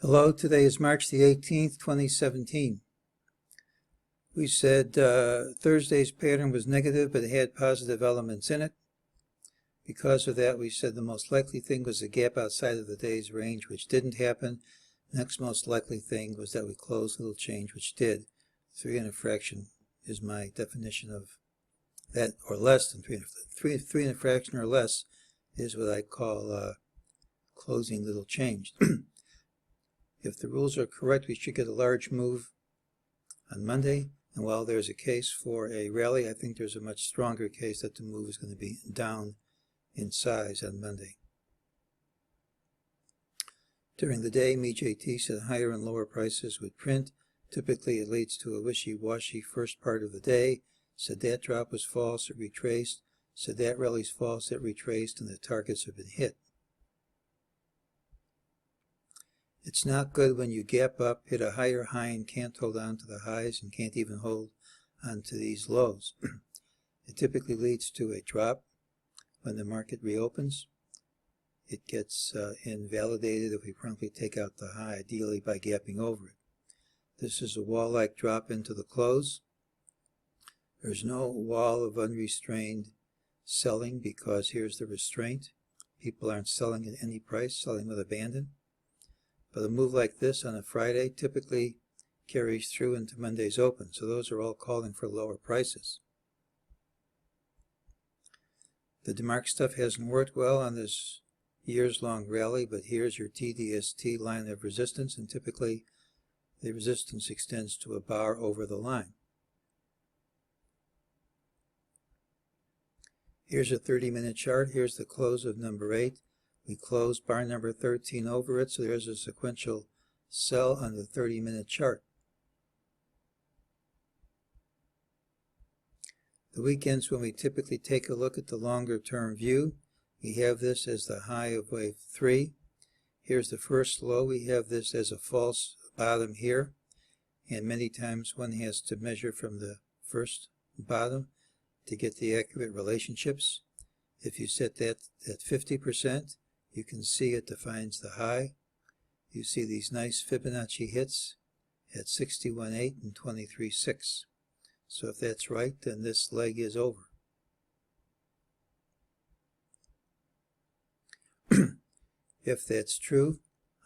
Hello, today is March the 18th, 2017. We said Thursday's pattern was negative, but it had positive elements in it. Because of that, we said the most likely thing was a gap outside of the day's range, which didn't happen. Next most likely thing was that we closed a little change, which did. 3 and a fraction is my definition of that, or less than 3 and a fraction or less is what I call closing little change. If the rules are correct, we should get a large move on Monday. And while there's a case for a rally, I think there's a much stronger case that the move is going to be down in size on Monday. During the day, MEJT said higher and lower prices would print. Typically, it leads to a wishy-washy first part of the day. Said that drop was false, it retraced. Said that rally's false, it retraced, and the targets have been hit. It's not good when you gap up, hit a higher high and can't hold on to the highs and can't even hold on to these lows. It typically leads to a drop when the market reopens. It gets invalidated if we promptly take out the high, ideally by gapping over it. This is a wall-like drop into the close. There's no wall of unrestrained selling because here's the restraint. People aren't selling at any price, selling with abandon. But a move like this on a Friday typically carries through into Monday's open, so those are all calling for lower prices. The DeMark stuff hasn't worked well on this years-long rally, but here's your TDST line of resistance, and typically the resistance extends to a bar over the line. Here's a 30-minute chart. Here's the close of number 8. We closed bar number 13 over it, so there's a sequential sell on the 30-minute chart. The weekends when we typically take a look at the longer-term view, we have this as the high of wave 3. Here's the first low. We have this as a false bottom here, and many times one has to measure from the first bottom to get the accurate relationships. If you set that at 50%, you can see it defines the high. You see these nice Fibonacci hits at 61.8 and 23.6. So if that's right, then this leg is over. If that's true,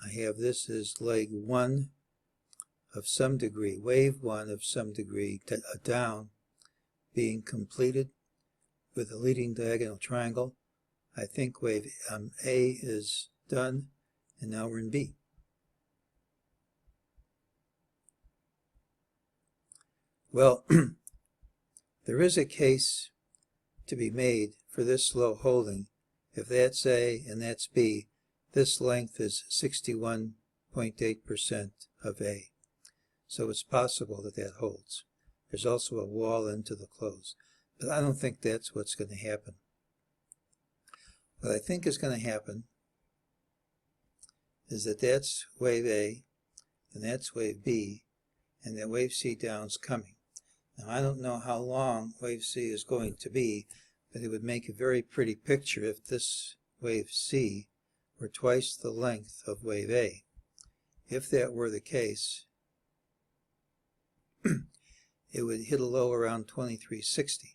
I have this as leg 1 of some degree, wave 1 of some degree, down, being completed with a leading diagonal triangle. I think wave A is done, and now we're in B. Well, there is a case to be made for this slow holding. If that's A and that's B, this length is 61.8% of A. So it's possible that that holds. There's also a wall into the close. But I don't think that's what's going to happen. What I think is going to happen is that that's wave A, and that's wave B, and that wave C down's coming. Now, I don't know how long wave C is going to be, but it would make a very pretty picture if this wave C were twice the length of wave A. If that were the case, it would hit a low around 2360.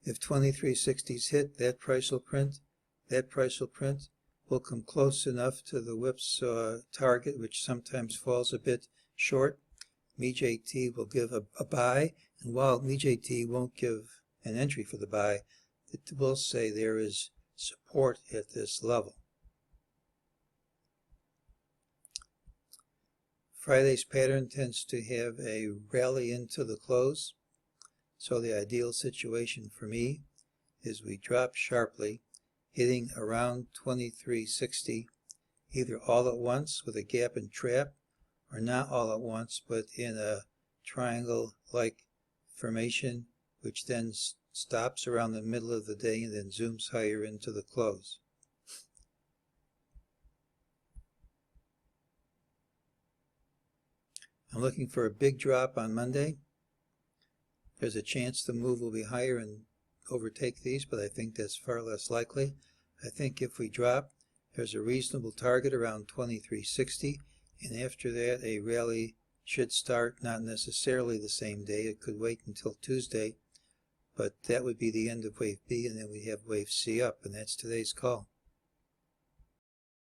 If 2360's hit, that price will print. That price will print. Will come close enough to the whipsaw target, which sometimes falls a bit short. MEJT will give a buy, and while MEJT won't give an entry for the buy, it will say there is support at this level. Friday's pattern tends to have a rally into the close. So the ideal situation for me is we drop sharply, hitting around 2360, either all at once with a gap and trap, or not all at once, but in a triangle-like formation, which then stops around the middle of the day and then zooms higher into the close. I'm looking for a big drop on Monday. There's a chance the move will be higher and overtake these, but I think that's far less likely. I think if we drop There's a reasonable target around 2360, and after that a rally should start, not necessarily the same day. It could wait until Tuesday, but that would be the end of wave B, and then we have wave C up, and that's today's call.